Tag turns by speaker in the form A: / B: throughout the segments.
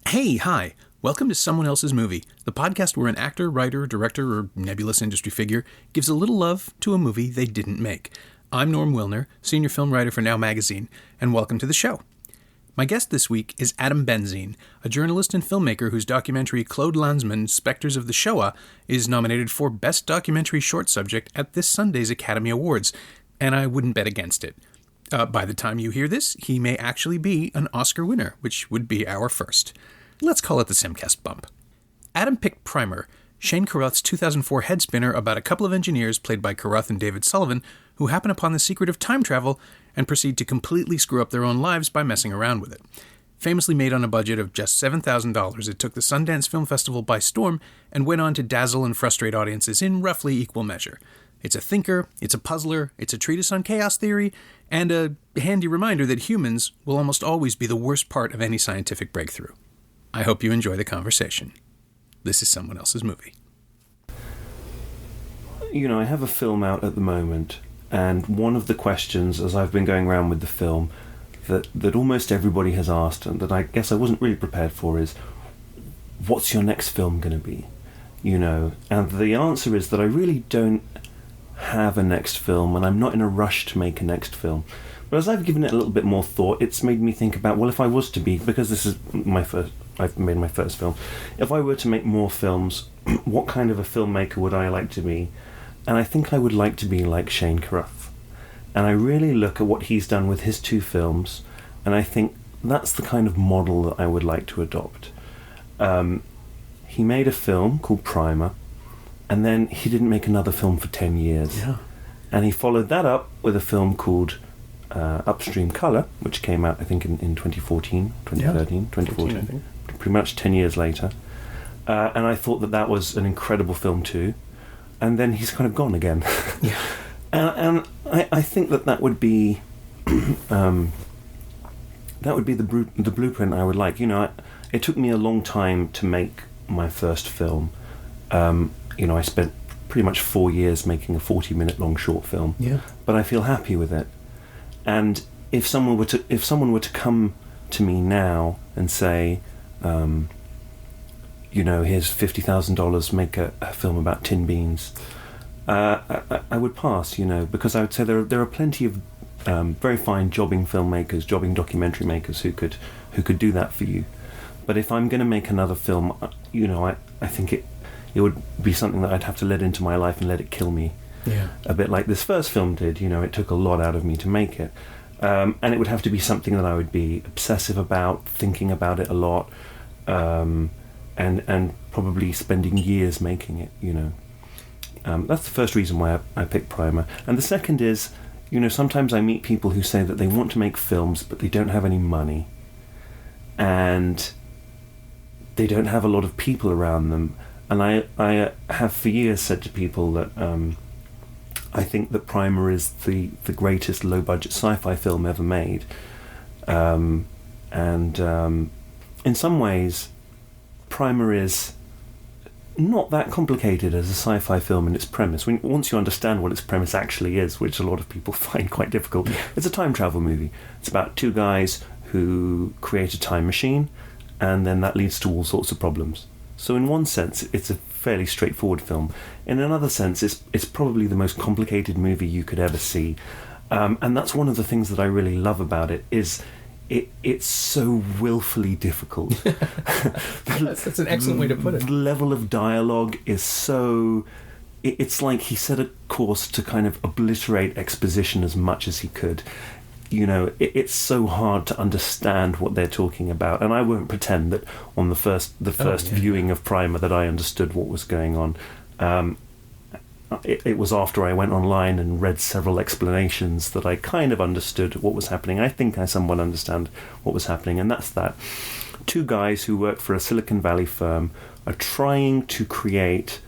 A: Hey, hi. Welcome to Someone Else's Movie, the podcast where an actor, writer, director, or nebulous industry figure gives a little love to a movie they didn't make. I'm Norm Wilner, senior film writer for Now Magazine, and welcome to the show. My guest this week is Adam Benzine, a journalist and filmmaker whose documentary Claude Lanzmann, Spectres of the Shoah, is nominated for Best Documentary Short Subject at this Sunday's Academy Awards, and I wouldn't bet against it. By the time you hear this, he may actually be an Oscar winner, which would be our first. Let's call it the Simcast bump. Adam picked Primer, Shane Carruth's 2004 head spinner about a couple of engineers played by Carruth and David Sullivan who happen upon the secret of time travel and proceed to completely screw up their own lives by messing around with it. Famously made on a budget of just $7,000, it took the Sundance Film Festival by storm and went on to dazzle and frustrate audiences in roughly equal measure. It's a thinker, it's a puzzler, it's a treatise on chaos theory, and a handy reminder that humans will almost always be the worst part of any scientific breakthrough. I hope you enjoy the conversation. This is Someone Else's Movie.
B: You know, I have a film out at the moment, and one of the questions, as I've been going around with the film, that almost everybody has asked, and that I guess I wasn't really prepared for, is, what's your next film going to be? You know, and the answer is that I really don't have a next film, and I'm not in a rush to make a next film. But as I've given it a little bit more thought, it's made me think about, well, if I was to be, because this is I've made my first film, if I were to make more films, what kind of a filmmaker would I like to be? And I think I would like to be like Shane Carruth. And I really look at what he's done with his two films, and I think that's the kind of model that I would like to adopt. He made a film called Primer, and then he didn't make another film for 10 years.
A: Yeah. And
B: he followed that up with a film called Upstream Colour, which came out, I think, in 2014, 2013, 2014, I think. Pretty much 10 years later. And I thought that was an incredible film too. And then he's kind of gone again.
A: Yeah.
B: and I think that would be the blueprint I would like. You know, it took me a long time to make my first film. You know, I spent pretty much 4 years making a 40-minute long short film.
A: Yeah.
B: But I feel happy with it. And if someone were to come to me now and say, you know, here's $50,000, make a film about tin beans, I would pass, you know, because I would say there are plenty of very fine jobbing filmmakers, jobbing documentary makers who could do that for you. But if I'm going to make another film, you know, I think it would be something that I'd have to let into my life and let it kill me.
A: Yeah.
B: A bit like this first film did, you know, it took a lot out of me to make it. And it would have to be something that I would be obsessive about, thinking about it a lot, and probably spending years making it, you know. That's the first reason why I picked Primer. And the second is, you know, sometimes I meet people who say that they want to make films, but they don't have any money. And they don't have a lot of people around them. And I have for years said to people that I think that Primer is the greatest low-budget sci-fi film ever made. And in some ways, Primer is not that complicated as a sci-fi film in its premise. Once you understand what its premise actually is, which a lot of people find quite difficult, it's a time travel movie. It's about two guys who create a time machine, and then that leads to all sorts of problems. So in one sense, it's a fairly straightforward film. In another sense, it's probably the most complicated movie you could ever see. And that's one of the things that I really love about it, is it's so willfully difficult.
A: That's an excellent way to put it.
B: The level of dialogue is so... It's like he set a course to kind of obliterate exposition as much as he could. You know, it's so hard to understand what they're talking about, and I won't pretend that on the first viewing of Primer that I understood what was going on. It was after I went online and read several explanations that I kind of understood what was happening. I think I somewhat understand what was happening, and that's that two guys who work for a Silicon Valley firm are trying to create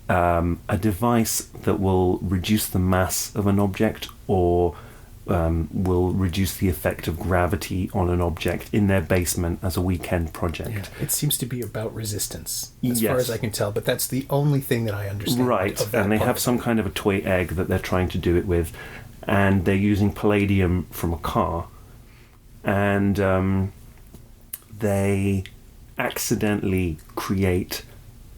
B: a device that will reduce the mass of an object or will reduce the effect of gravity on an object in their basement as a weekend project.
A: Yeah. It seems to be about resistance, as
B: Yes.
A: far as I can tell, but that's the only thing that I understand.
B: Right,
A: of that
B: and they
A: part
B: have
A: of
B: some
A: it.
B: kind of a toy egg that they're trying to do it with, and they're using palladium from a car, and they accidentally create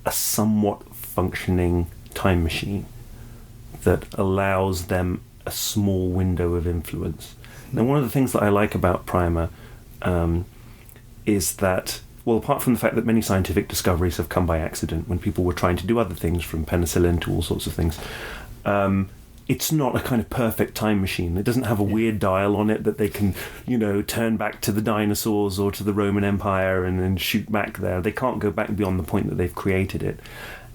B: a somewhat functioning time machine that allows them a small window of influence. Now, one of the things that I like about Primer is that, well, apart from the fact that many scientific discoveries have come by accident when people were trying to do other things, from penicillin to all sorts of things, it's not a kind of perfect time machine. It doesn't have a weird dial on it that they can, turn back to the dinosaurs or to the Roman Empire and then shoot back there. They can't go back beyond the point that they've created it.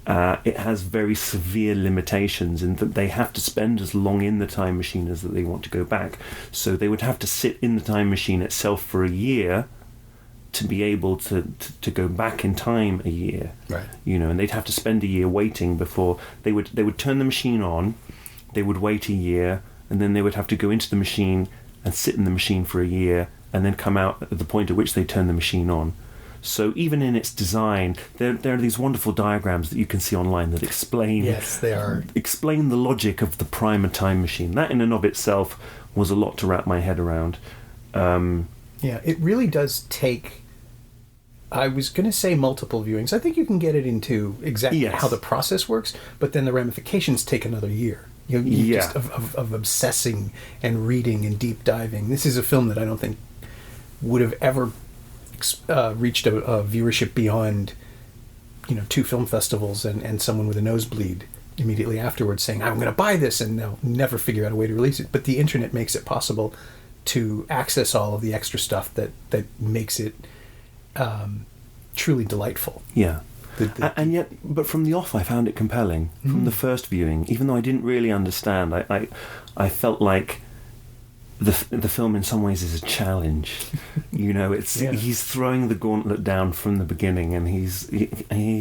B: It has very severe limitations in that they have to spend as long in the time machine as that they want to go back. So they would have to sit in the time machine itself for a year to be able to go back in time a year.
A: Right.
B: And they'd have to spend a year waiting before they would turn the machine on. They would wait a year, and then they would have to go into the machine and sit in the machine for a year, and then come out at the point at which they turn the machine on. So even in its design, there are these wonderful diagrams that you can see online that explain
A: Yes, they are.
B: Explain the logic of the Primer time machine. That in and of itself was a lot to wrap my head around.
A: Yeah, it really does take, I was going to say multiple viewings. I think you can get it into exactly
B: Yes.
A: how the process works, but then the ramifications take another year. Just of obsessing and reading and deep diving. This is a film that I don't think would have ever reached a viewership beyond, 2 film festivals and someone with a nosebleed immediately afterwards saying, I'm going to buy this, and they'll never figure out a way to release it. But the internet makes it possible to access all of the extra stuff that makes it truly delightful.
B: Yeah. And yet, but from the off, I found it compelling. From the first viewing, even though I didn't really understand, I felt like the film in some ways is a challenge. He's throwing the gauntlet down from the beginning, and he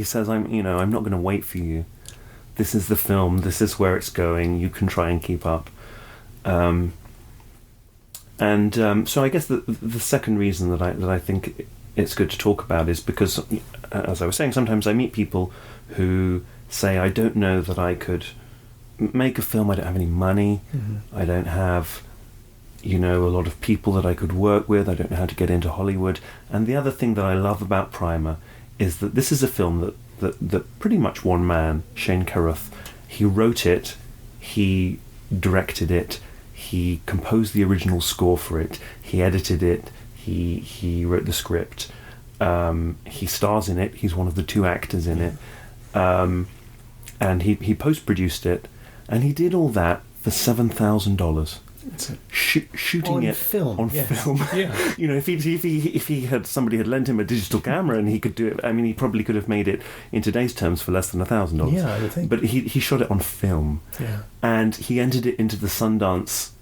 B: says, I'm not going to wait for you. This is the film. This is where it's going. You can try and keep up. So I guess the second reason that I think it's good to talk about is because, as I was saying, sometimes I meet people who say, I don't know that I could make a film. I don't have any money. Mm-hmm. I don't have, a lot of people that I could work with. I don't know how to get into Hollywood. And the other thing that I love about Primer is that this is a film that pretty much one man, Shane Carruth, he wrote it, he directed it, he composed the original score for it, he edited it, he wrote the script, he stars in it, he's one of the 2 actors in it, and he post-produced it, and he did all that for $7,000. Shooting
A: on
B: it
A: film.
B: on film.
A: Yeah.
B: If somebody had lent him a digital camera and he could do it, I mean, he probably could have made it in today's terms for less than $1,000.
A: Yeah, I would think.
B: But he shot it on film.
A: Yeah.
B: And he entered it into the Sundance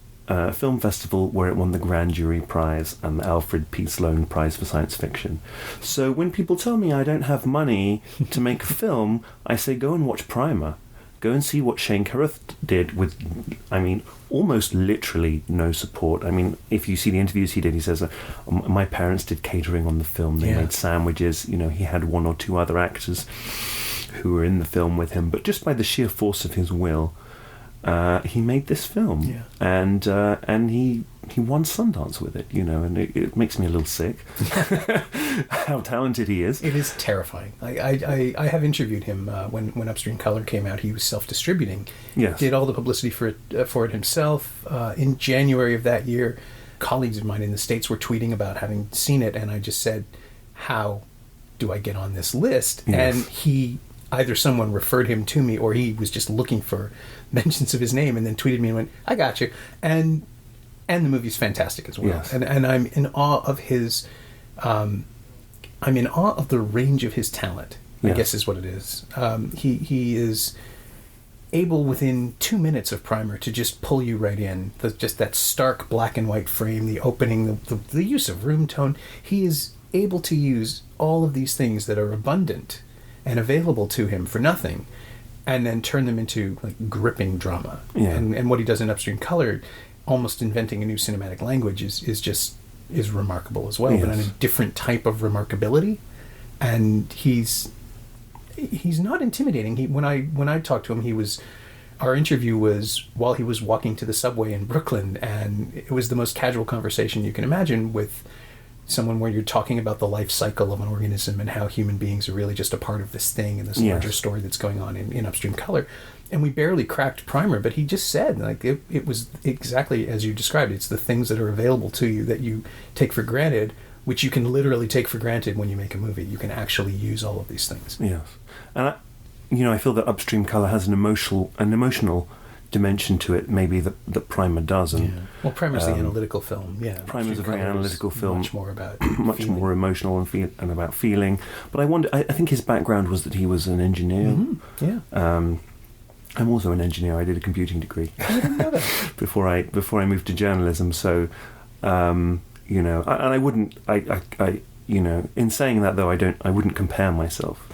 B: Film Festival, where it won the Grand Jury Prize and the Alfred P. Sloan Prize for Science Fiction. So when people tell me I don't have money to make a film, I say, go and watch Primer. Go and see what Shane Carruth did with, almost literally no support. I mean, if you see the interviews he did, he says, my parents did catering on the film. They made sandwiches. He had 1 or 2 other actors who were in the film with him. But just by the sheer force of his will, he made this film. Yeah. And he won Sundance with it, and it makes me a little sick how talented he is.
A: It is terrifying. I have interviewed him when Upstream Color came out. He was self-distributing.
B: Yes.
A: Did all the publicity for it himself. In January of that year, colleagues of mine in the States were tweeting about having seen it, and I just said, how do I get on this list? Yes. And either someone referred him to me, or he was just looking for mentions of his name, and then tweeted me and went, I got you. And the movie's fantastic as well.
B: Yes.
A: And I'm in awe of his I'm in awe of the range of his talent, I guess is what it is. He is able within 2 minutes of Primer to just pull you right in. Just that stark black and white frame, the opening, the use of room tone. He is able to use all of these things that are abundant and available to him for nothing, and then turn them into gripping drama. Yeah. And what he does in Upstream Color almost inventing a new cinematic language is remarkable as well,
B: Yes.
A: but on a different type of remarkability. And he's not intimidating. When I talked to him, our interview was while he was walking to the subway in Brooklyn, and it was the most casual conversation you can imagine with someone where you're talking about the life cycle of an organism and how human beings are really just a part of this thing and this
B: Yes.
A: larger story that's going on in Upstream Color. And we barely cracked primer, but he just said, like, it was exactly as you described. It's the things that are available to you that you take for granted, which you can literally take for granted when you make a movie. You can actually use all of these things.
B: Yes. And I feel that Upstream Color has an emotional dimension to it, maybe that Primer does. And
A: Well, Primer's the analytical film. Yeah,
B: Primer's a very analytical film,
A: much more about
B: much
A: feeling.
B: more emotional and about feeling. But I think his background was that he was an engineer.
A: Mm-hmm. Yeah.
B: I'm also an engineer. I did a computing degree
A: I didn't know that.
B: before I moved to journalism. So, I wouldn't. In saying that though, I wouldn't compare myself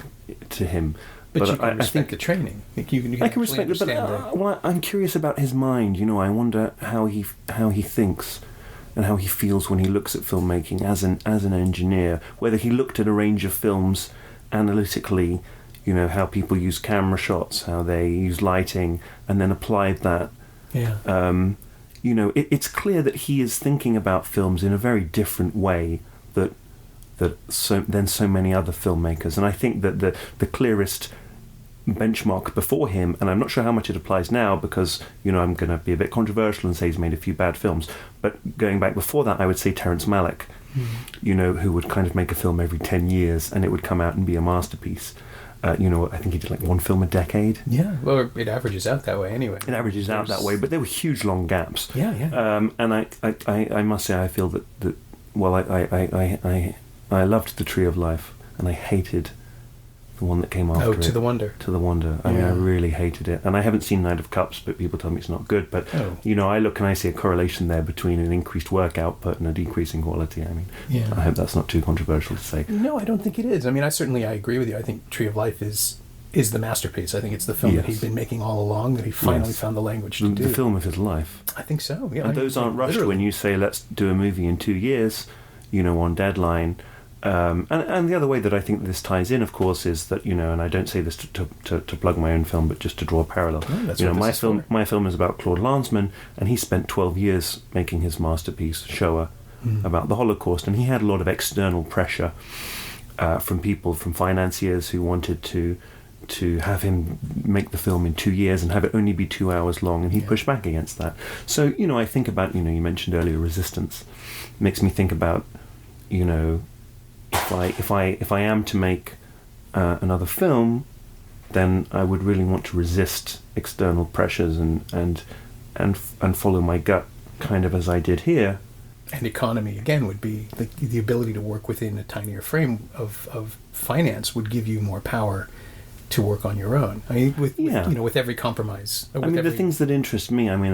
B: to him.
A: But you can
B: I
A: respect
B: think
A: the training. Like you can
B: I can respect it, but I'm curious about his mind. I wonder how he thinks and how he feels when he looks at filmmaking as an engineer. Whether he looked at a range of films analytically, how people use camera shots, how they use lighting, and then applied that.
A: Yeah.
B: It's clear that he is thinking about films in a very different way than so many other filmmakers. And I think that the clearest benchmark before him, and I'm not sure how much it applies now because I'm going to be a bit controversial and say he's made a few bad films, but going back before that, I would say Terrence Malick, who would kind of make a film every 10 years and it would come out and be a masterpiece. I think he did like one film a decade.
A: Yeah, well, it averages out that way anyway.
B: It averages out that way, but there were huge long gaps.
A: Yeah, yeah.
B: And I must say I feel that I loved The Tree of Life and I hated the one that came after it.
A: To the Wonder.
B: To the Wonder. I mean, I really hated it. And I haven't seen Knight of Cups, but people tell me it's not good. But, I look and I see a correlation there between an increased work output and a decrease in quality. I mean, I hope that's not too controversial to say.
A: No, I don't think it is. I mean, I agree with you. I think Tree of Life is the masterpiece. I think it's the film that he's been making all along, that he finally found the language to do.
B: The film of his life.
A: I think so, yeah.
B: And those aren't rushed when you say, let's do a movie in 2 years, on deadline. And the other way that I think this ties in, of course, is that and I don't say this to plug my own film, but just to draw a parallel. My film is about Claude Lanzmann, and he spent 12 years making his masterpiece Shoah about the Holocaust, and he had a lot of external pressure from people, from financiers who wanted to have him make the film in 2 years and have it only be 2 hours long, and he pushed back against that. So I think about you mentioned earlier resistance. It makes me think about if I am to make another film, then I would really want to resist external pressures and follow my gut, kind of as I did here.
A: And economy again would be the ability to work within a tinier frame of finance would give you more power to work on your own. I mean, with every compromise.
B: The things that interest me. I mean,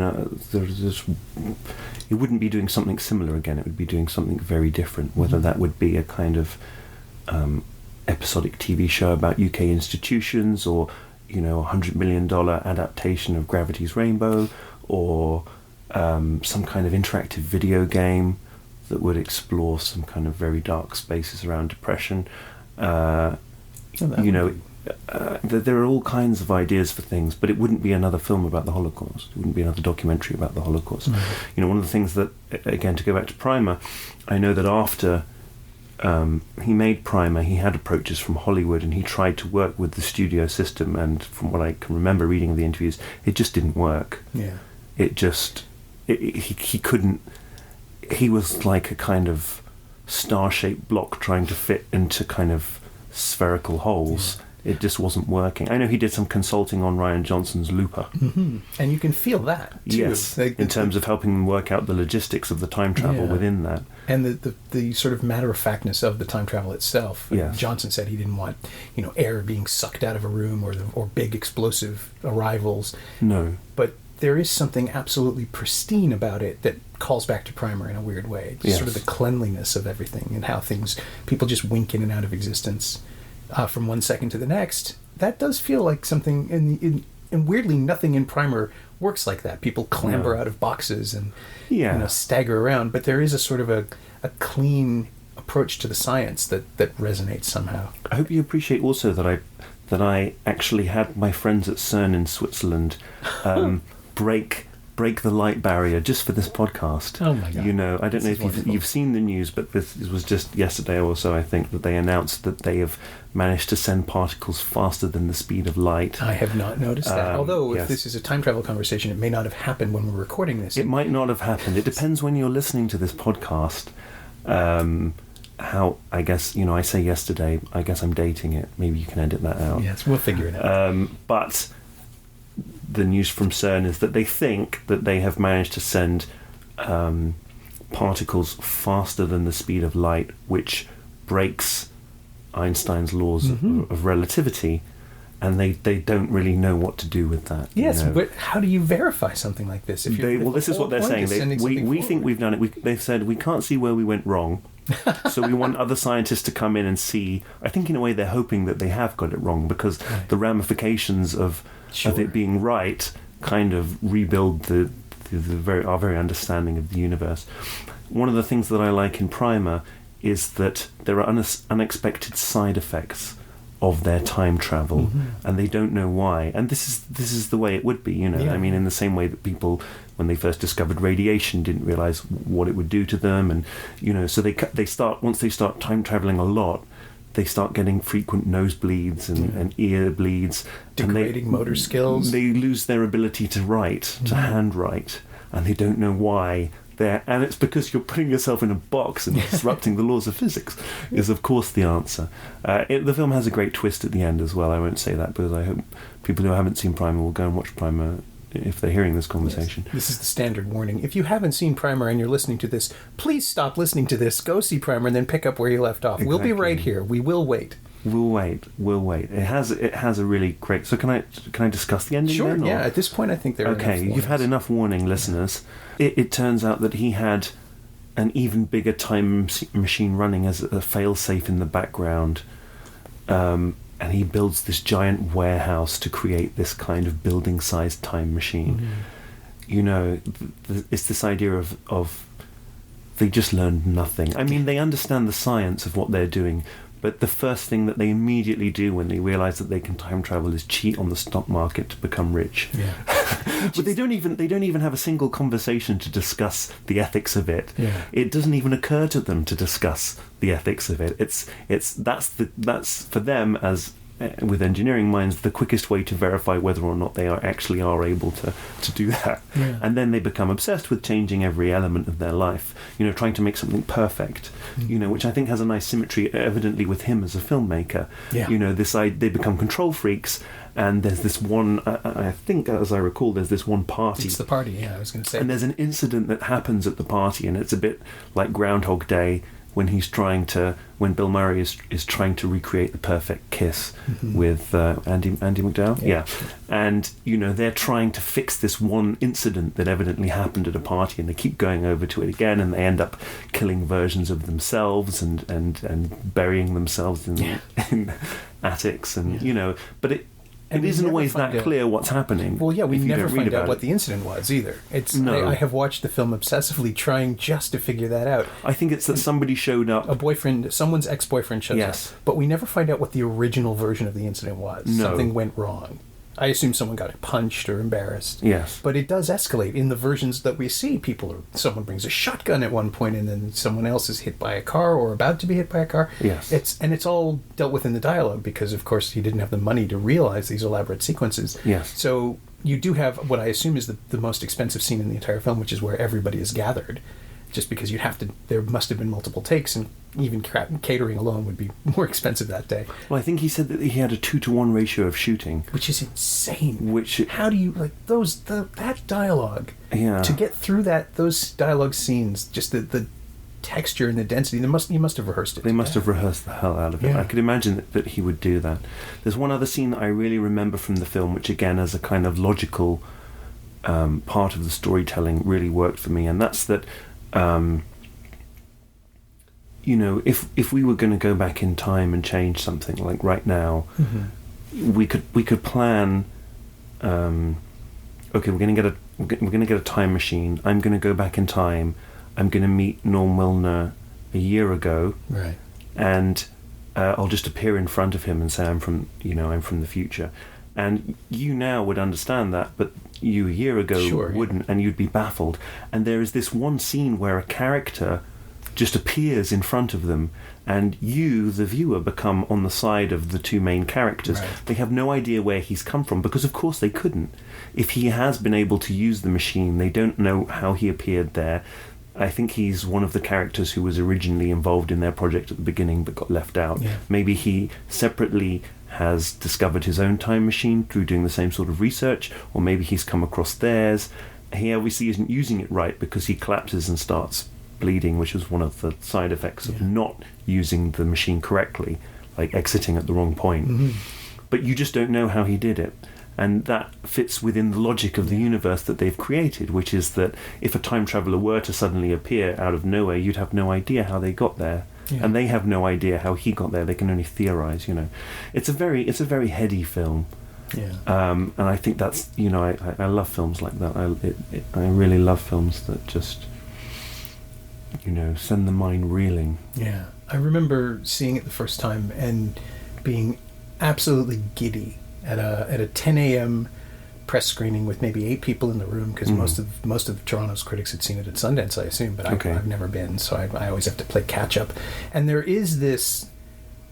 B: it wouldn't be doing something similar again. It would be doing something very different. Whether that would be a kind of episodic TV show about UK institutions, or $100 million adaptation of Gravity's Rainbow, or some kind of interactive video game that would explore some kind of very dark spaces around depression. There are all kinds of ideas for things, but it wouldn't be another film about the Holocaust. It wouldn't be another documentary about the Holocaust.
A: Mm-hmm.
B: One of the things that, again, to go back to Primer, I know that after he made Primer, he had approaches from Hollywood, and he tried to work with the studio system, and from what I can remember reading the interviews, it just didn't work.
A: Yeah.
B: He couldn't. He was like a kind of star-shaped block trying to fit into kind of spherical holes. Yeah. It just wasn't working. I know he did some consulting on Rian Johnson's Looper.
A: Mm-hmm. And you can feel that, too.
B: Yes, in terms of helping them work out the logistics of the time travel within that.
A: And the sort of matter-of-factness of the time travel itself.
B: Yes.
A: Johnson said he didn't want, air being sucked out of a room or big explosive arrivals.
B: No.
A: But there is something absolutely pristine about it that calls back to Primer in a weird way. Yes. Sort of the cleanliness of everything and how people just wink in and out of existence from 1 second to the next. That does feel like something and weirdly, nothing in Primer works like that. People clamber out of boxes and stagger around, but there is a sort of a clean approach to the science that resonates somehow.
B: I hope you appreciate also that I actually had my friends at CERN in Switzerland break the light barrier just for this podcast.
A: Oh my God.
B: You know, I don't know if you've seen the news, but this was just yesterday or so, I think, that they announced that they have managed to send particles faster than the speed of light.
A: I have not noticed that. Although,
B: yes.
A: if this is a time travel conversation, it may not have happened when we're recording this.
B: It might not have happened. It depends when you're listening to this podcast. How, I guess, you know, I say yesterday, I guess I'm dating it. Maybe you can edit that out.
A: Yes, we'll figure it out.
B: But the news from CERN is that they think that they have managed to send particles faster than the speed of light, which breaks Einstein's laws of relativity, and they don't really know what to do with that.
A: Yes,
B: you know?
A: but how do you verify something like this?
B: This is what they're saying. We think we've done it. They've said we can't see where we went wrong, so we want other scientists to come in and see. I think in a way they're hoping that they have got it wrong, because the ramifications of it being right kind of rebuild our very understanding of the universe. One of the things that I like in Primer is that there are unexpected side effects of their time travel, and they don't know why. And this is the way it would be, you know. I mean, in the same way that people, when they first discovered radiation, didn't realize what it would do to them, and you know, so once they start time traveling a lot, they start getting frequent nosebleeds and ear bleeds,
A: degrading motor skills.
B: They lose their ability to write, to handwrite, and they don't know why. And it's because you're putting yourself in a box and disrupting the laws of physics is, of course, the answer. The film has a great twist at the end as well. I won't say that, because I hope people who haven't seen Primer will go and watch Primer if they're hearing this conversation.
A: Yes. This is the standard warning. If you haven't seen Primer and you're listening to this, please stop listening to this, go see Primer, and then pick up where you left off. Exactly. We'll be right here. We will wait. We'll wait. It has a really great... So can I discuss the ending?
B: Sure,
A: then,
B: yeah. At this point, I think there are
A: okay,
B: enough
A: you've had enough warning, listeners. It turns out that he had an even bigger time machine running as a failsafe in the background, and he builds this giant warehouse to create this kind of building-sized time machine. Mm-hmm. You know, it's this idea of they just learned nothing. I mean, they understand the science of what they're doing, but the first thing that they immediately do when they realise that they can time travel is cheat on the stock market to become rich. Yeah. But they don't even have a single conversation to discuss the ethics of it. Yeah. It doesn't even occur to them to discuss the ethics of it. That's for them, as with engineering minds, the quickest way to verify whether or not they are able to do that. Yeah. And then they become obsessed with changing every element of their life, you know, trying to make something perfect, you know, which I think has a nice symmetry evidently with him as a filmmaker. Yeah. You know, they become control freaks, and there's this one, I think, as I recall, there's this one party.
B: It's the party, yeah, I was going to say.
A: And there's an incident that happens at the party, and it's a bit like Groundhog Day, when Bill Murray is trying to recreate the perfect kiss with Andy McDowell. Yeah. And, you know, they're trying to fix this one incident that evidently happened at a party, and they keep going over to it again, and they end up killing versions of themselves and burying themselves in attics, and, you know, but it isn't always that clear what's happening.
B: Well, yeah, we never find out what the incident was either. I have watched the film obsessively, trying just to figure that out.
A: I think it's that somebody showed up.
B: Someone's ex-boyfriend shows up. But we never find out what the original version of the incident was. No. Something went wrong. I assume someone got punched or embarrassed.
A: Yes.
B: But it does escalate in the versions that we see. Someone brings a shotgun at one point, and then someone else is hit by a car or about to be hit by a car.
A: Yes.
B: It's all dealt with in the dialogue, because, of course, he didn't have the money to realize these elaborate sequences.
A: Yes.
B: So you do have what I assume is the most expensive scene in the entire film, which is where everybody is gathered. Just because there must have been multiple takes, and even catering alone would be more expensive that day.
A: Well, I think he said that he had a 2-to-1 ratio of shooting,
B: which is insane. How do you that dialogue?
A: Yeah.
B: To get through those dialogue scenes, just the texture and the density. You must have rehearsed it.
A: They must have rehearsed the hell out of it. Yeah. I could imagine that he would do that. There's one other scene that I really remember from the film, which again, as a kind of logical part of the storytelling, really worked for me, and that's that. You know, if we were going to go back in time and change something, like right now, we could plan
B: okay, we're going to get a time machine. I'm going to go back in time. I'm going to meet Norm Wilner a year ago,
A: right?
B: And I'll just appear in front of him and say I'm from the future. And you now would understand that, but you a year ago wouldn't, and you'd be baffled. And there is this one scene where a character just appears in front of them, and you, the viewer, become on the side of the two main characters.
A: Right.
B: They have no idea where he's come from, because of course they couldn't. If he has been able to use the machine, they don't know how he appeared there. I think he's one of the characters who was originally involved in their project at the beginning but got left out.
A: Yeah.
B: Maybe he separately has discovered his own time machine through doing the same sort of research, or maybe he's come across theirs. He obviously isn't using it right because he collapses and starts bleeding, which is one of the side effects of not using the machine correctly, like exiting at the wrong point.
A: Mm-hmm.
B: But you just don't know how he did it. And that fits within the logic of the universe that they've created, which is that if a time traveller were to suddenly appear out of nowhere, you'd have no idea how they got there. Yeah. And they have no idea how he got there. They can only theorise, It's a very heady film.
A: Yeah.
B: And I think that's, I love films like that. I really love films that just, send the mind reeling.
A: Yeah. I remember seeing it the first time and being absolutely giddy at a 10 a.m. press screening with maybe 8 people in the room, because most of Toronto's critics had seen it at Sundance, I assume, but I've never been, so I always have to play catch up. And there is this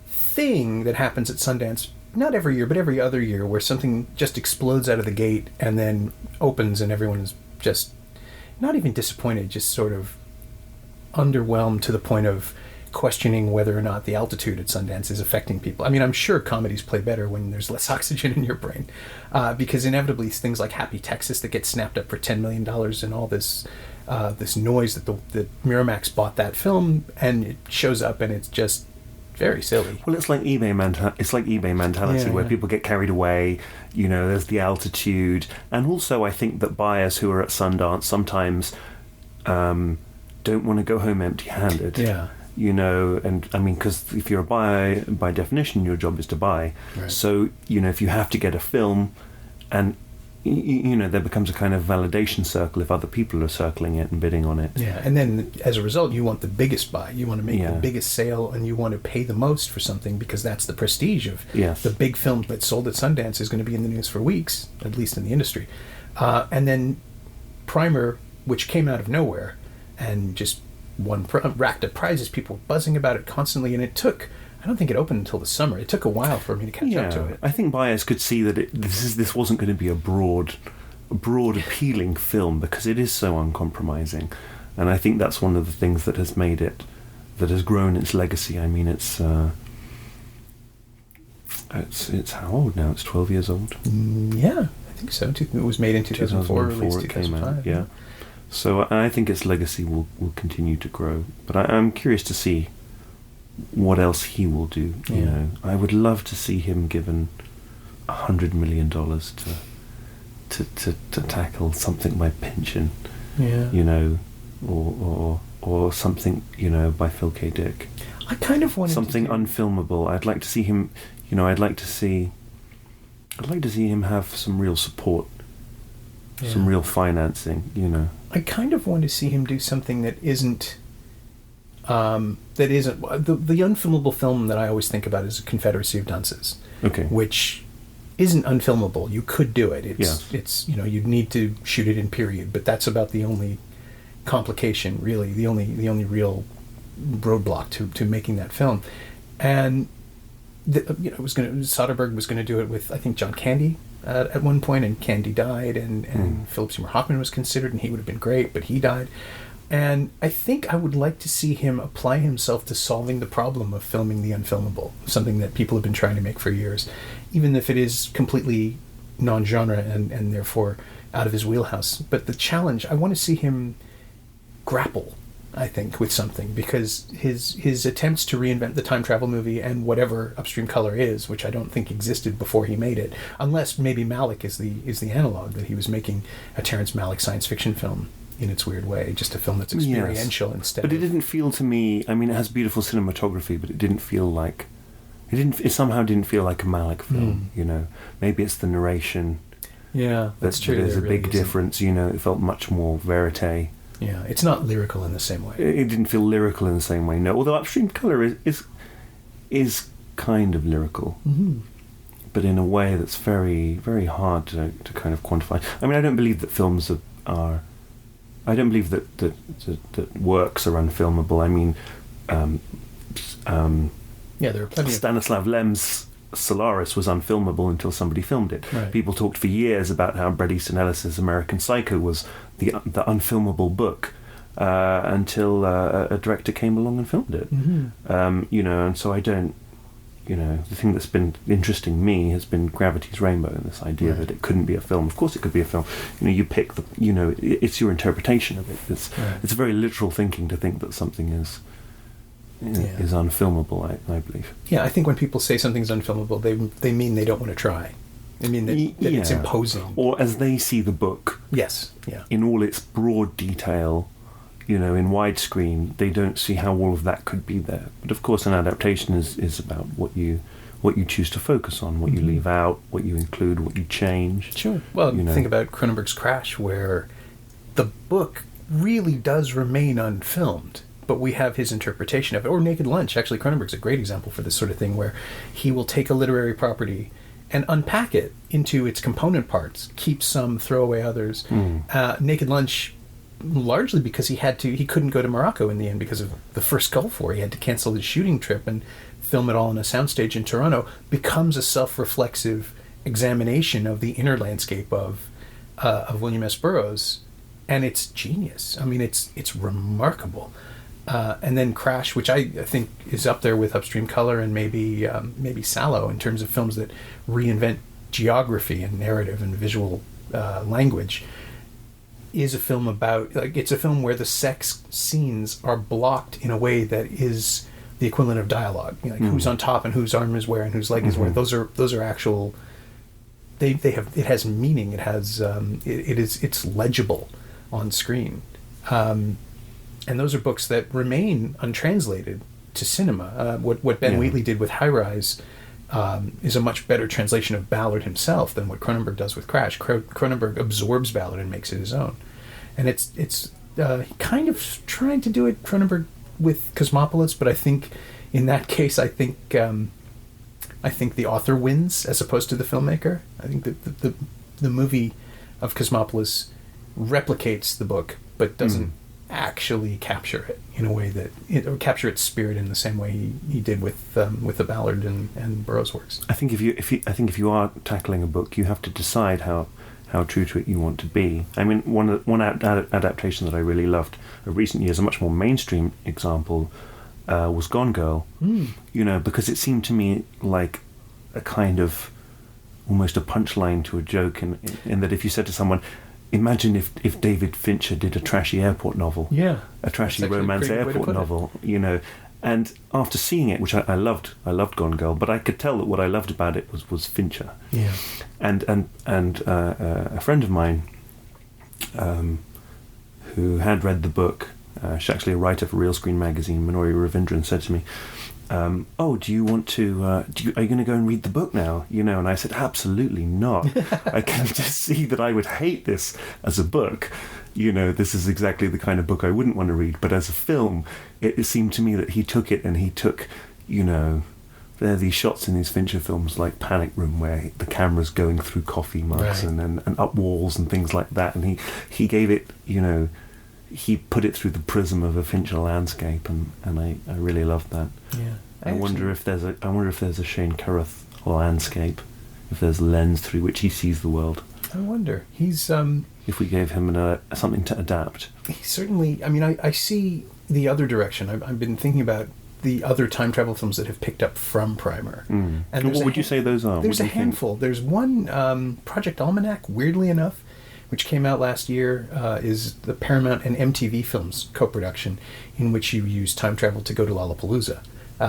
A: thing that happens at Sundance, not every year, but every other year, where something just explodes out of the gate and then opens and everyone is just not even disappointed, just sort of underwhelmed to the point of questioning whether or not the altitude at Sundance is affecting people. I mean, I'm sure comedies play better when there's less oxygen in your brain, because inevitably things like Happy Texas that get snapped up for $10 million and all this noise that Miramax bought that film, and it shows up and it's just very silly.
B: Well, it's like eBay mentality, where people get carried away. There's the altitude, and also I think that buyers who are at Sundance sometimes don't want to go home empty-handed.
A: Yeah.
B: And I mean, because if you're a buyer, by definition, your job is to buy.
A: Right.
B: So, if you have to get a film, and, there becomes a kind of validation circle if other people are circling it and bidding on it.
A: Yeah, and then as a result, you want the biggest buy. You want to make the biggest sale, and you want to pay the most for something, because that's the prestige of the big film that sold at Sundance is going to be in the news for weeks, at least in the industry. And then Primer, which came out of nowhere and just racked up prizes. People were buzzing about it constantly, and I don't think it opened until the summer. It took a while for me to catch up to it.
B: I think buyers could see that this wasn't going to be a broad appealing film, because it is so uncompromising, and I think that's one of the things that has made it, that has grown its legacy. I mean, it's how old now? It's 12 years old.
A: Yeah, I think so. It was made in 2004, released 2005.
B: Yeah. So I think its legacy will continue to grow. But I'm curious to see what else he will do. I would love to see him given $100 million to tackle something by Pynchon.
A: Yeah.
B: Or something, by Phil K. Dick.
A: I kind of wanted
B: something unfilmable. I'd like to see him. I'd like to see him have some real support. Yeah. Some real financing,
A: I kind of want to see him do something that isn't the unfilmable film that I always think about is A Confederacy of Dunces.
B: Okay.
A: Which isn't unfilmable. You could do it. It's you'd need to shoot it in period, but that's about the only complication, really, the only real roadblock to making that film. And Soderbergh was going to do it with, I think, John Candy at one point, and Candy died, and Philip Seymour Hoffman was considered, and he would have been great, but he died. And I think I would like to see him apply himself to solving the problem of filming the unfilmable, something that people have been trying to make for years, even if it is completely non-genre and therefore out of his wheelhouse. But the challenge, I want to see him grapple, I think, with something, because his attempts to reinvent the time travel movie and whatever Upstream Color is, which I don't think existed before he made it, unless maybe Malick is the analog, that he was making a Terrence Malick science fiction film in its weird way, just a film that's experiential instead.
B: But it didn't feel to me, I mean, it has beautiful cinematography, but it didn't feel like, it somehow didn't feel like a Malick film, Maybe it's the narration.
A: Yeah, that's true.
B: There's a
A: really
B: big difference, it felt much more verite.
A: Yeah, it's not lyrical in the same way.
B: It didn't feel lyrical in the same way, no. Although Upstream Colour is kind of lyrical, but in a way that's very, very hard to kind of quantify. I mean, I don't believe that films are I don't believe that works are unfilmable. I mean,
A: there are plenty
B: Stanislav Lem's Solaris was unfilmable until somebody filmed it.
A: Right.
B: People talked for years about how Bret Easton Ellis's American Psycho was the unfilmable book until a director came along and filmed it. And so I don't. The thing that's been interesting me has been Gravity's Rainbow and this idea that it couldn't be a film. Of course it could be a film. You pick it's your interpretation of it. It's very literal thinking to think that something is unfilmable, I believe.
A: Yeah, I think when people say something's unfilmable, they mean they don't want to try. They mean that it's imposing.
B: Or as they see the book.
A: Yes, yeah.
B: In all its broad detail, in widescreen, they don't see how all of that could be there. But of course, an adaptation is about what you choose to focus on, what you leave out, what you include, what you change.
A: Sure. Well, think about Cronenberg's Crash, where the book really does remain unfilmed, but we have his interpretation of it. Or Naked Lunch. Actually, Cronenberg's a great example for this sort of thing, where he will take a literary property and unpack it into its component parts, keep some, throw away others. Naked Lunch, largely because he couldn't go to Morocco in the end because of the first Gulf War. He had to cancel his shooting trip and film it all on a soundstage in Toronto, becomes a self-reflexive examination of the inner landscape of William S. Burroughs, and it's genius. I mean, it's remarkable. And then Crash, which I think is up there with Upstream Colour and maybe Sallow in terms of films that reinvent geography and narrative and visual language, is a film about, it's a film where the sex scenes are blocked in a way that is the equivalent of dialogue. Who's on top and whose arm is where and whose leg is where. Those are actual. It has meaning. It has it's legible on screen, and those are books that remain untranslated to cinema. What Ben Wheatley did with High Rise is a much better translation of Ballard himself than what Cronenberg does with Crash. Cronenberg absorbs Ballard and makes it his own, and it's kind of trying to do it, Cronenberg, with Cosmopolis, but I think in that case, I think the author wins as opposed to the filmmaker. I think that the movie of Cosmopolis replicates the book, but doesn't actually capture it in a way or capture its spirit in the same way he did with the Ballard and Burroughs works.
B: I think if you are tackling a book, you have to decide how true to it you want to be. I mean, one adaptation that I really loved of recent years, a much more mainstream example, was Gone Girl. Because it seemed to me like a kind of almost a punchline to a joke, in that if you said to someone, imagine if David Fincher did a trashy airport novel, a trashy romance airport novel, And after seeing it, which I loved Gone Girl, but I could tell that what I loved about it was Fincher.
A: Yeah.
B: And a friend of mine, who had read the book, she's actually a writer for Real Screen magazine, Minoru Ravindran, said to me, do you want to? Are you going to go and read the book now? And I said, absolutely not. I can just see that I would hate this as a book. This is exactly the kind of book I wouldn't want to read. But as a film, it seemed to me that he took it and he took, there are these shots in these Fincher films like Panic Room where the camera's going through coffee mugs and up walls and things like that, and he gave it, he put it through the prism of a Fincher landscape, and I really loved that.
A: Yeah.
B: I wonder if there's a Shane Carruth landscape, if there's a lens through which he sees the world.
A: I wonder. He's
B: if we gave him something to adapt.
A: He certainly. I mean, I see the other direction. I've been thinking about the other time travel films that have picked up from Primer.
B: And what would you say those are?
A: There's a handful. There's one, Project Almanac, weirdly enough, which came out last year, is the Paramount and MTV Films co-production, in which you use time travel to go to Lollapalooza,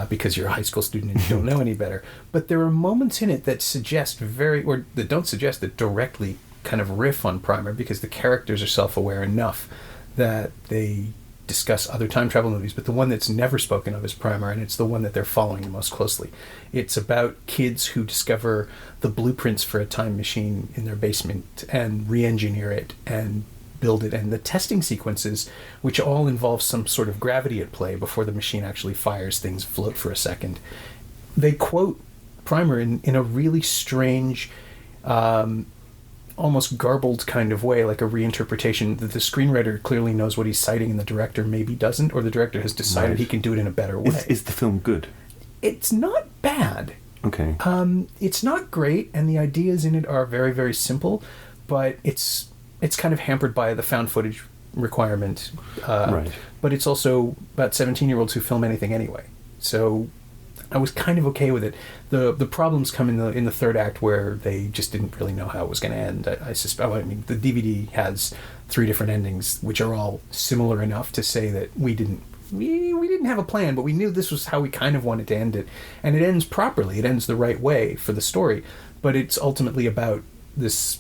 A: because you're a high school student and you don't know any better. But there are moments in it that that directly kind of riff on Primer, because the characters are self-aware enough that they discuss other time travel movies, but the one that's never spoken of is Primer, and it's the one that they're following the most closely. It's about kids who discover the blueprints for a time machine in their basement and re-engineer it and build it, and the testing sequences, which all involve some sort of gravity at play before the machine actually fires, things float for a second. They quote Primer in a really strange, almost garbled kind of way, like a reinterpretation that the screenwriter clearly knows what he's citing and the director maybe doesn't, or the director has decided he can do it in a better way.
B: Is the film good?
A: It's not bad.
B: Okay.
A: It's not great, and the ideas in it are very, very simple, but it's kind of hampered by the found footage requirement.
B: Right.
A: But it's also about 17-year-olds who film anything anyway. So I was kind of okay with it. The problems come in the third act, where they just didn't really know how it was going to end. I suspect. I mean, the DVD has 3 different endings, which are all similar enough to say that we didn't have a plan, but we knew this was how we kind of wanted to end it, and it ends properly. It ends the right way for the story, but it's ultimately about this,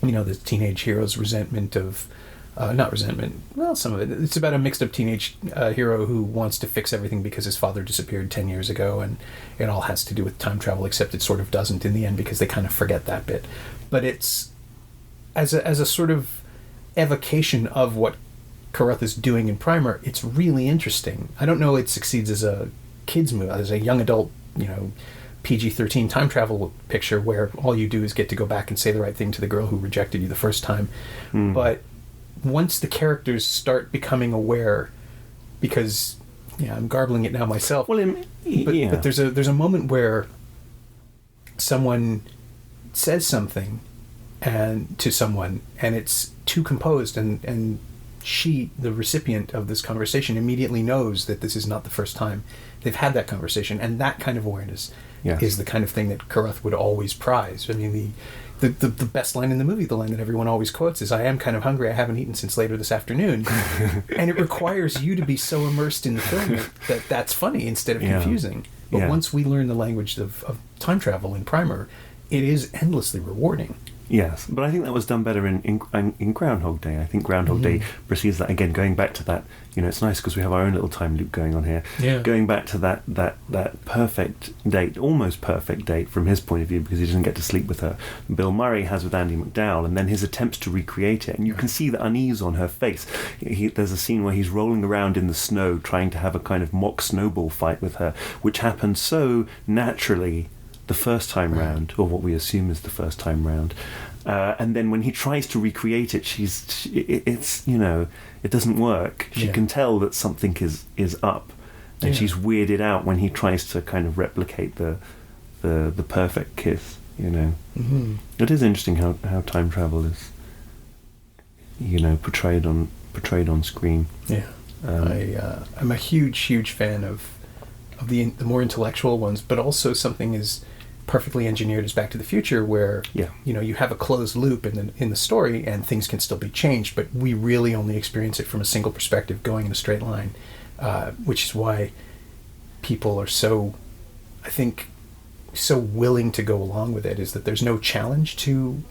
A: the teenage hero's resentment of. Not resentment. Well, some of it. It's about a mixed-up teenage hero who wants to fix everything because his father disappeared 10 years ago, and it all has to do with time travel, except it sort of doesn't in the end because they kind of forget that bit. But it's as a sort of evocation of what Carruth is doing in Primer. It's really interesting. I don't know it succeeds as a kids movie, as a young adult, PG-13 time travel picture where all you do is get to go back and say the right thing to the girl who rejected you the first time. But once the characters start becoming aware, because I'm garbling it now myself. Well, but there's a moment where someone says something to someone, and it's too composed, and she, the recipient of this conversation, immediately knows that this is not the first time they've had that conversation, and that kind of awareness is the kind of thing that Carruth would always prize. I mean, the best line in the movie, the line that everyone always quotes, is, "I am kind of hungry. I haven't eaten since later this afternoon." And it requires you to be so immersed in the film that that's funny instead of confusing. But once we learn the language of time travel in Primer, it is endlessly rewarding.
B: Yes, but I think that was done better in Groundhog Day. I think Groundhog Day precedes that. Again, going back to that, it's nice because we have our own little time loop going on here. Yeah. Going back to that perfect date, almost perfect date from his point of view, because he doesn't get to sleep with her. Bill Murray has with Andie MacDowell, and then his attempts to recreate it, and you can see the unease on her face. There's a scene where he's rolling around in the snow trying to have a kind of mock snowball fight with her, which happens so naturally the first time round, or what we assume is the first time round, and then when he tries to recreate it, it doesn't work. She can tell that something is up, and she's weirded out when he tries to kind of replicate the perfect kiss. It is interesting how time travel is portrayed on screen.
A: I'm a huge fan of the more intellectual ones, but also something as perfectly engineered as Back to the Future, where you have a closed loop in the story and things can still be changed, but we really only experience it from a single perspective going in a straight line, which is why people are so willing to go along with it, is that there's no challenge to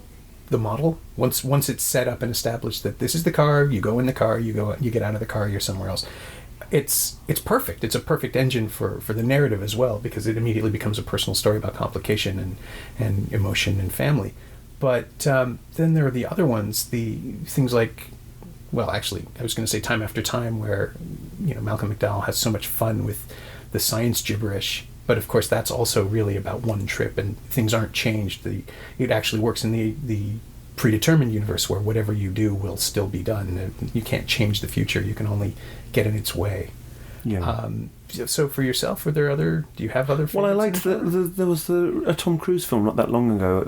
A: the model. Once it's set up and established that this is the car, you go in the car, you get out of the car, you're somewhere else. It's perfect. It's a perfect engine for the narrative as well, because it immediately becomes a personal story about complication and emotion and family. But then there are the other ones, the things like, well, actually, I was going to say Time After Time, where Malcolm McDowell has so much fun with the science gibberish. But of course, that's also really about one trip, and things aren't changed. It actually works in the predetermined universe where whatever you do will still be done. You can't change the future. You can only get in its way. Yeah. So for yourself, do you have other favorites? Well, I liked
B: there was a Tom Cruise film not that long ago. I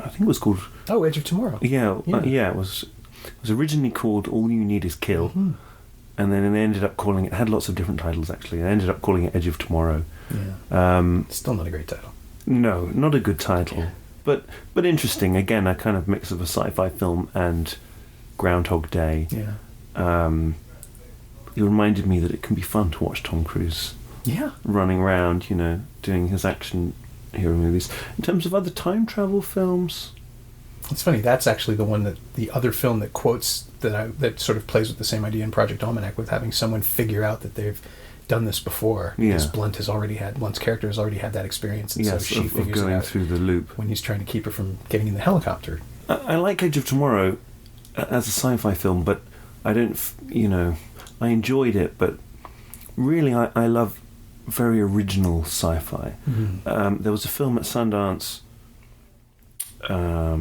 B: think it was called
A: Edge of Tomorrow.
B: It was originally called All You Need Is Kill, and then they ended up calling it had lots of different titles actually. They ended up calling it Edge of Tomorrow.
A: Still not a great title. No,
B: not a good title. Yeah. But interesting. Again, a kind of mix of a sci-fi film and Groundhog Day. Yeah. It reminded me that it can be fun to watch Tom Cruise.
A: Yeah.
B: Running around, doing his action hero movies. In terms of other time travel films,
A: It's funny, that's actually the one that the other film that quotes that sort of plays with the same idea in Project Almanac, with having someone figure out that they've done this before. Because Blunt's character has already had that experience, and so she figures
B: going
A: it out
B: through the loop
A: when he's trying to keep her from getting in the helicopter.
B: I like Edge of Tomorrow as a sci-fi film, but I don't, I enjoyed it, but really I love very original sci-fi.
A: Mm-hmm.
B: There was a film at Sundance a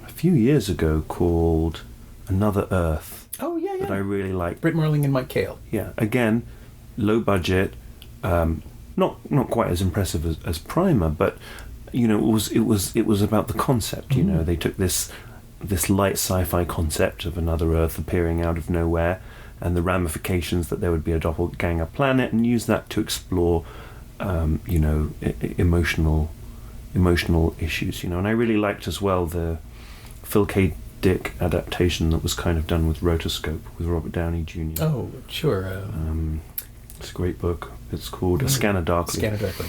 B: few years ago called Another Earth.
A: Oh, yeah.
B: That I really liked.
A: Britt Marling and Mike Cale.
B: Yeah, again, low budget, not quite as impressive as Primer, but it was about the concept.
A: Mm-hmm.
B: They took this light sci-fi concept of another Earth appearing out of nowhere, and the ramifications that there would be a doppelganger planet, and use that to explore, emotional issues. And I really liked as well the Phil K. Dick adaptation that was kind of done with rotoscope with Robert Downey Jr.
A: Oh, sure.
B: It's a great book. It's called A Scanner Darkly.
A: Scanner Darkly.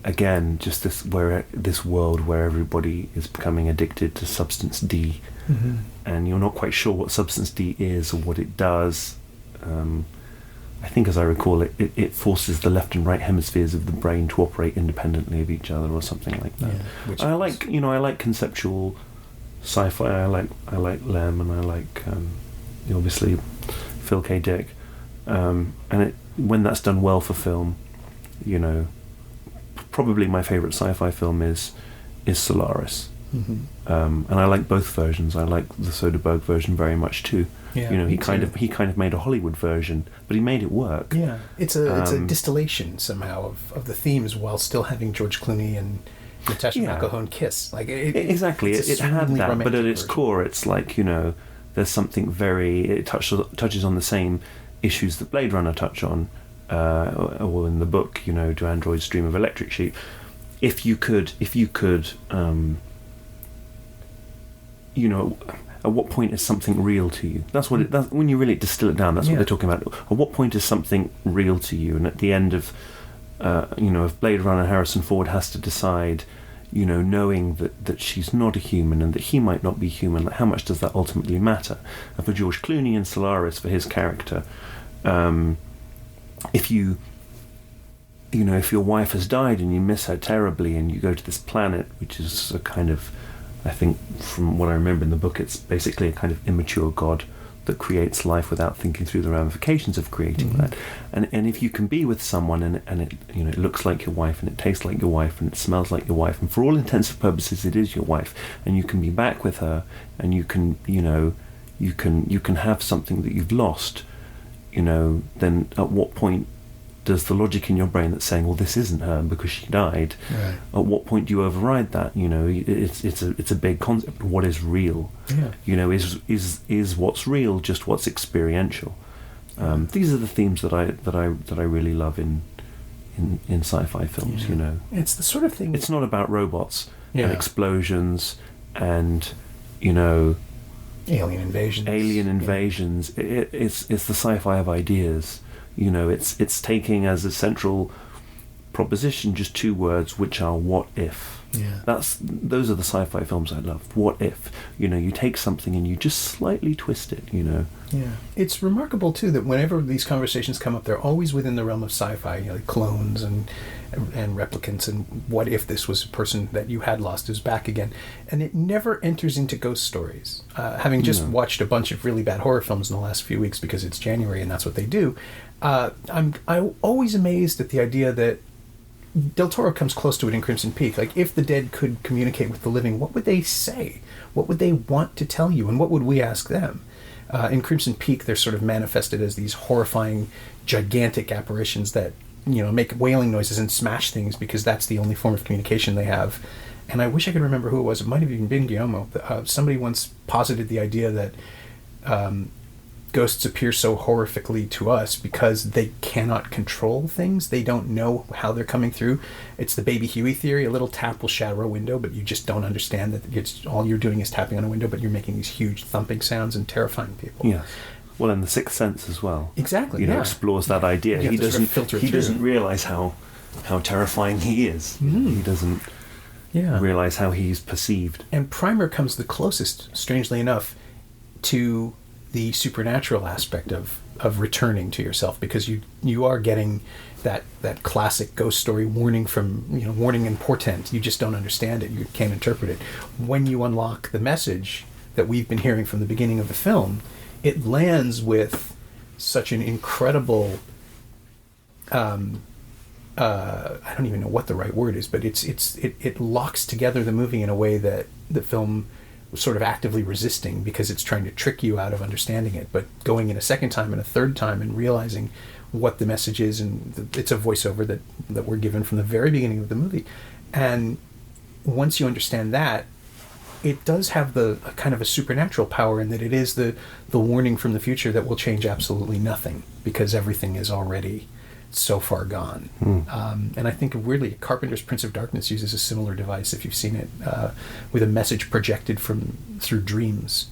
B: Again, just this world where everybody is becoming addicted to substance D,
A: mm-hmm.
B: and you're not quite sure what substance D is or what it does. I think, as I recall, it forces the left and right hemispheres of the brain to operate independently of each other, or something like that.
A: Yeah,
B: I like conceptual sci-fi. I like Lem, and I like obviously Phil K. Dick, and when that's done well for film, probably my favourite sci-fi film is Solaris.
A: Mm-hmm.
B: And I like both versions. I like the Soderbergh version very much too.
A: Yeah,
B: he kind of made a Hollywood version, but he made it work.
A: Yeah, it's a distillation somehow of the themes while still having George Clooney and Natasha McElhone kiss. Like
B: exactly, it had that, but at its core, it's like there's something it touches on the same issues that Blade Runner touch on, or in the book, Do Androids Dream of Electric Sheep? If you could, at what point is something real to you? That's what when you really distill it down, that's what they're talking about. At what point is something real to you? And at the end of, if Blade Runner, Harrison Ford has to decide, knowing that she's not a human and that he might not be human, how much does that ultimately matter? And for George Clooney in Solaris, for his character, if your wife has died and you miss her terribly, and you go to this planet, which is a kind of, I think from what I remember in the book, it's basically a kind of immature god that creates life without thinking through the ramifications of creating
A: mm-hmm.
B: that. And if you can be with someone and it it looks like your wife, and it tastes like your wife, and it smells like your wife, and for all intents and purposes it is your wife, and you can be back with her, and you can have something that you've lost, then at what point does the logic in your brain that's saying, well, this isn't her because she died,
A: right.
B: At what point do you override that? It's a big concept. What is real?
A: Yeah.
B: Is what's real just what's experiential? These are the themes that I really love in sci-fi films.
A: Yeah. It's the sort of thing.
B: It's not about robots and explosions and alien invasions. It's the sci-fi of ideas. It's taking as a central proposition just two words, which are what if.
A: Yeah.
B: Those are the sci-fi films I love. What if? You take something and you just slightly twist it. Yeah.
A: It's remarkable too that whenever these conversations come up, they're always within the realm of sci-fi. Like clones and replicants, and what if this was a person that you had lost who's back again, and it never enters into ghost stories. Having just watched a bunch of really bad horror films in the last few weeks because it's January and that's what they do, I'm always amazed at the idea that Del Toro comes close to it in Crimson Peak. Like, if the dead could communicate with the living, what would they say? What would they want to tell you, and what would we ask them? In Crimson Peak, they're sort of manifested as these horrifying, gigantic apparitions that make wailing noises and smash things because that's the only form of communication they have. And I wish I could remember who it was. It might have even been Guillermo. Somebody once posited the idea that ghosts appear so horrifically to us because they cannot control things. They don't know how they're coming through. It's the Baby Huey theory. A little tap will shatter a window, but you just don't understand that all you're doing is tapping on a window, but you're making these huge thumping sounds and terrifying people.
B: Yeah. Well, and The Sixth Sense as well.
A: Exactly.
B: Explores that idea. He doesn't realize how terrifying he is.
A: Mm.
B: He doesn't. realize how he's perceived.
A: And Primer comes the closest, strangely enough, to the supernatural aspect of returning to yourself, because you are getting that classic ghost story warning from, warning and portent. You just don't understand it. You can't interpret it. When you unlock the message that we've been hearing from the beginning of the film, it lands with such an incredible, I don't even know what the right word is, but it locks together the movie in a way that the film was sort of actively resisting, because it's trying to trick you out of understanding it. But going in a second time and a third time and realizing what the message is, and it's a voiceover that we're given from the very beginning of the movie. And once you understand that, it does have a kind of a supernatural power, in that it is the warning from the future that will change absolutely nothing, because everything is already so far gone. And I think weirdly, Carpenter's Prince of Darkness uses a similar device, if you've seen it, with a message projected through dreams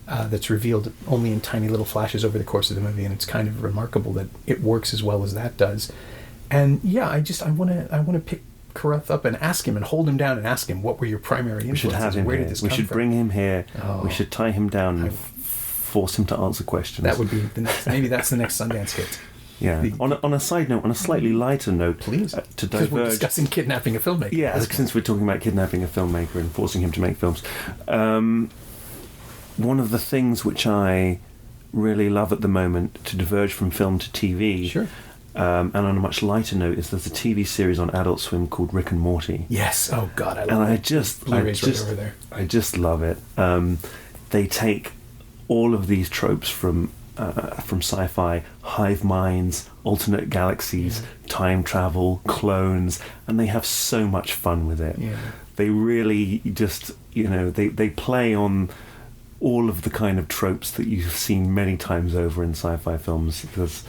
A: that's revealed only in tiny little flashes over the course of the movie, and it's kind of remarkable that it works as well as that does. And yeah, I want to pick Carruth up and ask him, and hold him down and ask him, what were your primary influences?
B: We should have him
A: Where
B: here.
A: did this
B: we
A: come
B: should
A: from?
B: bring him here. We should tie him down and force him to answer questions.
A: That would be the next. Maybe that's the next Sundance hit.
B: Yeah. On a side note, on a slightly lighter note,
A: please,
B: to
A: because
B: diverge.
A: we're discussing kidnapping a filmmaker.
B: Yeah, since we're talking about kidnapping a filmmaker and forcing him to make films, one of the things which I really love at the moment, to diverge from film to TV,
A: sure.
B: And on a much lighter note, is there's a TV series on Adult Swim called Rick and Morty.
A: Yes. Oh God, I love it. Blu-ray's right over there.
B: I just love it. They take all of these tropes from sci-fi, hive minds, alternate galaxies, time travel, clones, and they have so much fun with it.
A: Yeah.
B: They really just, they play on all of the kind of tropes that you've seen many times over in sci-fi films, because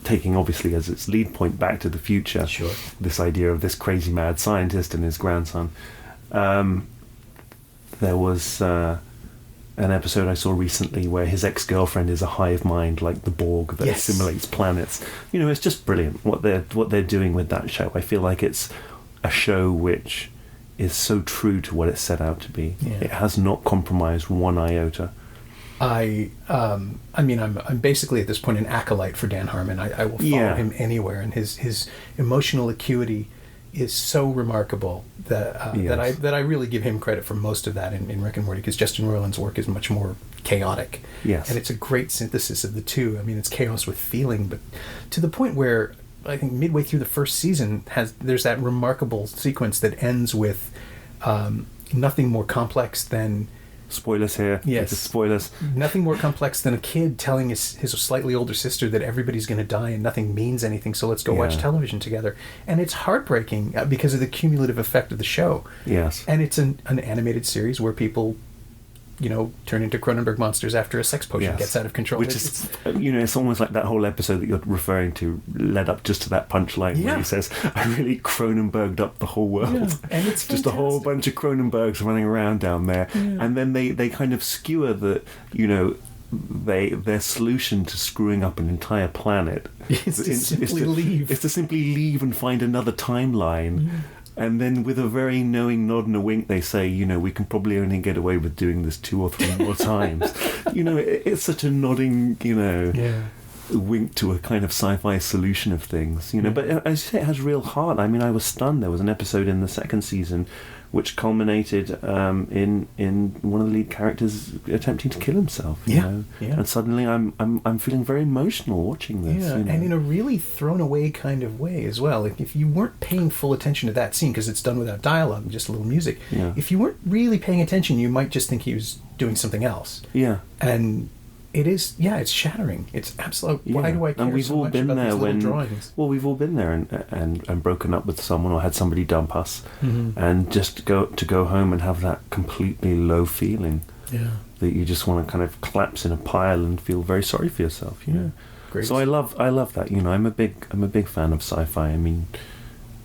B: taking obviously as its lead point Back to the Future,
A: sure.
B: This idea of this crazy mad scientist and his grandson. There was an episode I saw recently where his ex-girlfriend is a hive mind, like the Borg, that assimilates planets. It's just brilliant what they're doing with that show. I feel like it's a show which is so true to what it set out to be. Yeah. It has not compromised one iota.
A: I'm basically at this point an acolyte for Dan Harmon. I will follow him anywhere, and his emotional acuity is so remarkable that I really give him credit for most of that in Rick and Morty, because Justin Roiland's work is much more chaotic.
B: Yes. And
A: it's a great synthesis of the two. I mean, it's chaos with feeling, but to the point where I think midway through the first season there's that remarkable sequence that ends with nothing more complex than...
B: Spoilers here.
A: Yes.
B: Spoilers.
A: Nothing more complex than a kid telling his slightly older sister that everybody's going to die and nothing means anything, so let's go watch television together. And it's heartbreaking because of the cumulative effect of the show.
B: Yes.
A: And it's an animated series where people, turn into Cronenberg monsters after a sex potion gets out of control.
B: Which is, it's almost like that whole episode that you're referring to led up just to that punchline where he says, I really Cronenberged up the whole world.
A: Yeah. And it's
B: just a whole bunch of Cronenbergs running around down there. Yeah. And then they kind of skewer the, their solution to screwing up an entire planet
A: is to simply leave.
B: It's to simply leave and find another timeline. Yeah. And then with a very knowing nod and a wink, they say, we can probably only get away with doing this 2 or 3 more times. It's such a nodding, wink to a kind of sci-fi solution of things, But as you say, it has real heart. I mean, I was stunned. There was an episode in the second season which culminated in one of the lead characters attempting to kill himself. You know? And suddenly I'm feeling very emotional watching this.
A: And in a really thrown away kind of way as well. Like, if you weren't paying full attention to that scene, because it's done without dialogue and just a little music, if you weren't really paying attention, you might just think he was doing something else. Yeah. And it is, it's shattering. It's absolute. Why do I care
B: and we've
A: so
B: all
A: much
B: been
A: about
B: there
A: these little drawings?
B: Well, we've all been there and broken up with someone or had somebody dump us, and just go home and have that completely low feeling. Yeah. That you just want to kind of collapse in a pile and feel very sorry for yourself. Great. So I love that. I'm a big fan of sci-fi. I mean,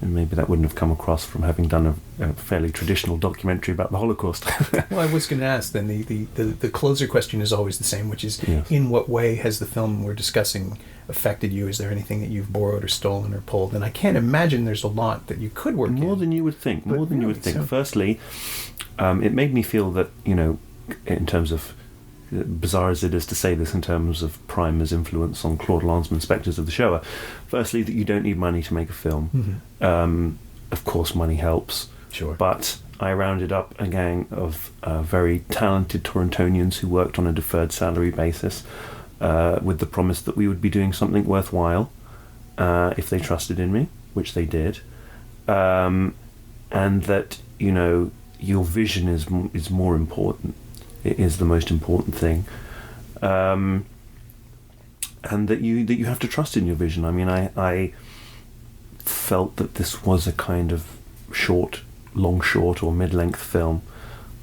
B: And maybe that wouldn't have come across from having done a fairly traditional documentary about the Holocaust.
A: Well, I was going to ask then, the closer question is always the same, which is, in what way has the film we're discussing affected you? Is there anything that you've borrowed or stolen or pulled? And I can't imagine there's a lot that you could work
B: More
A: in.
B: than you would think. More than you would think.
A: So.
B: Firstly, it made me feel that, in terms of, bizarre as it is to say this in terms of Primer's influence on Claude Lanzmann's Spectres of the Shoah, firstly, that you don't need money to make a film.
A: Mm-hmm.
B: Of course, money helps.
A: Sure.
B: But I rounded up a gang of very talented Torontonians who worked on a deferred salary basis with the promise that we would be doing something worthwhile if they trusted in me, which they did. And that, your vision is more important. It is the most important thing, and that you have to trust in your vision. I mean, I felt that this was a kind of long short, or mid-length film.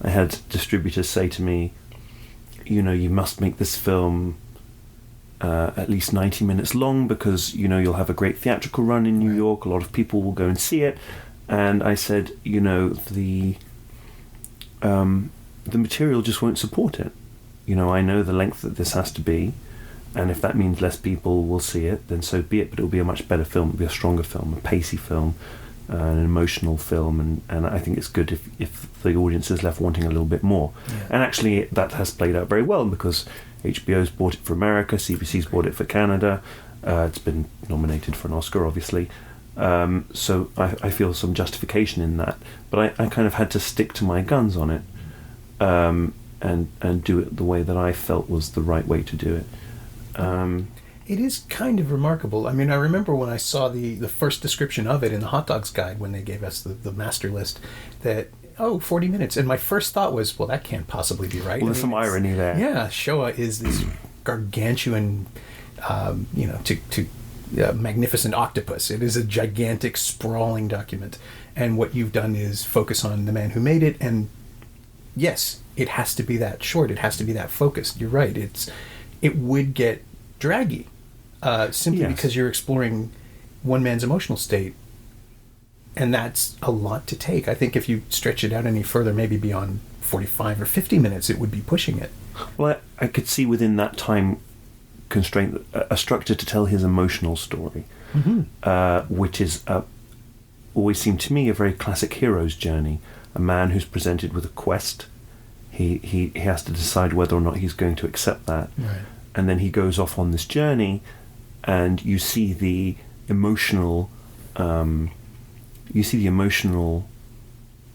B: I had distributors say to me, you must make this film at least 90 minutes long because you'll have a great theatrical run in New York. A lot of people will go and see it. And I said, the material just won't support it. I know the length that this has to be, and if that means less people will see it, then so be it, but it'll be a much better film, it'll be a stronger film, a pacey film, an emotional film, and I think it's good if the audience is left wanting a little bit more. Yeah. And actually that has played out very well, because HBO's bought it for America, CBC's bought it for Canada, it's been nominated for an Oscar, obviously. So I feel some justification in that, but I kind of had to stick to my guns on it. And do it the way that I felt was the right way to do it.
A: It is kind of remarkable. I mean, I remember when I saw the first description of it in the Hot Dogs Guide, when they gave us the master list, that, 40 minutes. And my first thought was, well, that can't possibly be right.
B: Well, there's some irony there.
A: Yeah, Shoah is this gargantuan, magnificent octopus. It is a gigantic, sprawling document. And what you've done is focus on the man who made it, and yes, it has to be that short. It has to be that focused. You're right. It would get draggy, simply because you're exploring one man's emotional state, and that's a lot to take. I think if you stretch it out any further, maybe beyond 45 or 50 minutes, it would be pushing it.
B: Well, I could see within that time constraint a structure to tell his emotional story, which is always seemed to me a very classic hero's journey. A man who's presented with a quest, he has to decide whether or not he's going to accept that, and then he goes off on this journey, and you see the emotional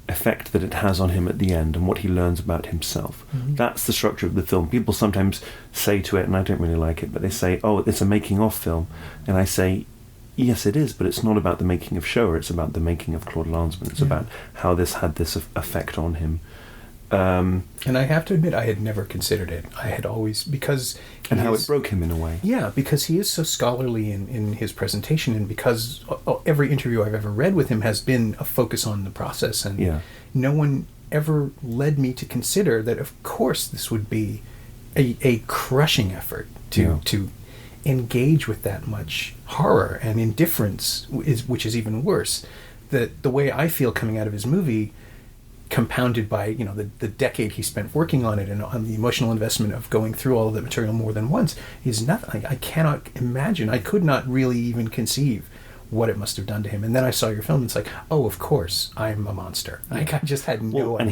B: effect that it has on him at the end, and what he learns about himself. That's the structure of the film. People sometimes say to it, and I don't really like it, but they say, "Oh, it's a making-of film," and I say, yes, it is, but it's not about the making of Shoah, it's about the making of Claude Lanzmann. It's about how this had this effect on him.
A: And I have to admit, I had never considered it. I had always, because...
B: And how it broke him in a way.
A: Yeah, because he is so scholarly in his presentation, and because every interview I've ever read with him has been a focus on the process, and no one ever led me to consider that, of course, this would be a crushing effort to engage with that much horror and indifference, which is even worse. The way I feel coming out of his movie, compounded by the decade he spent working on it, and on the emotional investment of going through all of that material more than once, is nothing. I cannot imagine. I could not really even conceive what it must have done to him. And then I saw your film, and it's like, oh, of course, I'm a monster. Like, I just had no idea.
B: And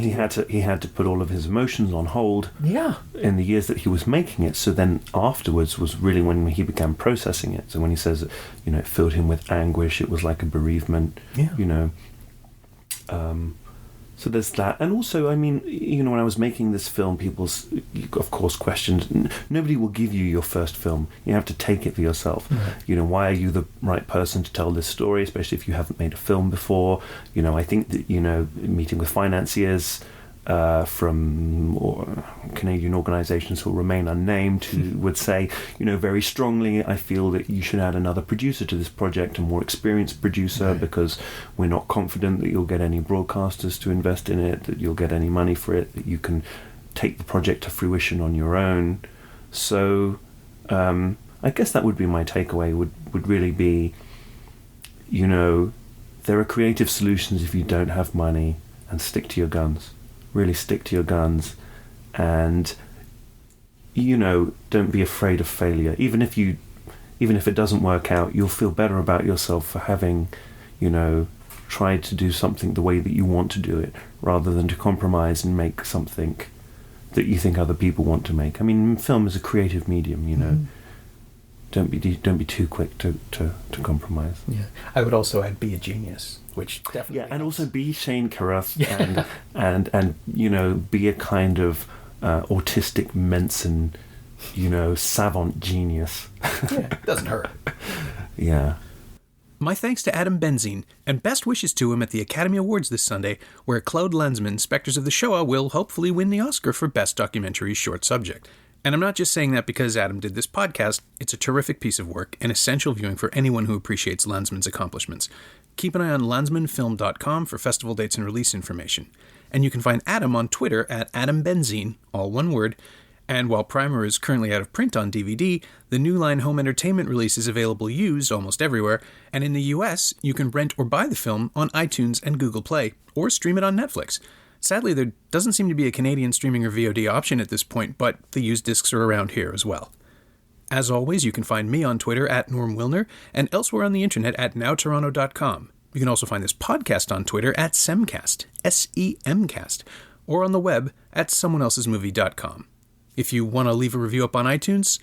B: he had to put all of his emotions on hold.
A: Yeah.
B: In the years that he was making it. So then afterwards was really when he began processing it. So when he says, it filled him with anguish, it was like a bereavement.
A: Yeah.
B: So there's that. And also, I mean, when I was making this film, people, of course, questioned, nobody will give you your first film. You have to take it for yourself. Right. Why are you the right person to tell this story, especially if you haven't made a film before? I think that, meeting with financiers from Canadian organisations who will remain unnamed, who would say, very strongly, I feel that you should add another producer to this project, a more experienced producer, because we're not confident that you'll get any broadcasters to invest in it, that you'll get any money for it, that you can take the project to fruition on your own. So I guess that would be my takeaway, would really be, there are creative solutions if you don't have money, and stick to your guns. Really stick to your guns, and don't be afraid of failure. Even if it doesn't work out, you'll feel better about yourself for having, tried to do something the way that you want to do it, rather than to compromise and make something that you think other people want to make. I mean, film is a creative medium,
A: Mm.
B: Don't be too quick to compromise.
A: Yeah, I would also add be a genius, which definitely.
B: Yeah, and also be Shane Carruth, and be a kind of autistic Menson, savant genius.
A: Yeah, it doesn't hurt.
B: Yeah.
A: My thanks to Adam Benzine, and best wishes to him at the Academy Awards this Sunday, where Claude Lanzmann, Spectres of the Shoah, will hopefully win the Oscar for Best Documentary Short Subject. And I'm not just saying that because Adam did this podcast. It's a terrific piece of work, and essential viewing for anyone who appreciates Lanzmann's accomplishments. Keep an eye on lanzmannfilm.com for festival dates and release information. And you can find Adam on Twitter at Adam Benzine, all one word. And while Primer is currently out of print on DVD, the New Line home entertainment release is available used almost everywhere, and in the US, you can rent or buy the film on iTunes and Google Play, or stream it on Netflix. Sadly, there doesn't seem to be a Canadian streaming or VOD option at this point, but the used discs are around here as well. As always, you can find me on Twitter at Norm Wilner, and elsewhere on the internet at nowtoronto.com. You can also find this podcast on Twitter at Semcast, S-E-M-Cast, or on the web at someoneelsesmovie.com. If you want to leave a review up on iTunes,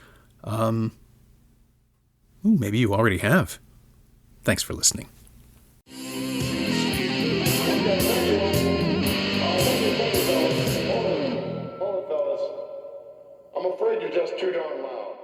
A: maybe you already have. Thanks for listening.
C: I'm afraid you're just too darn loud.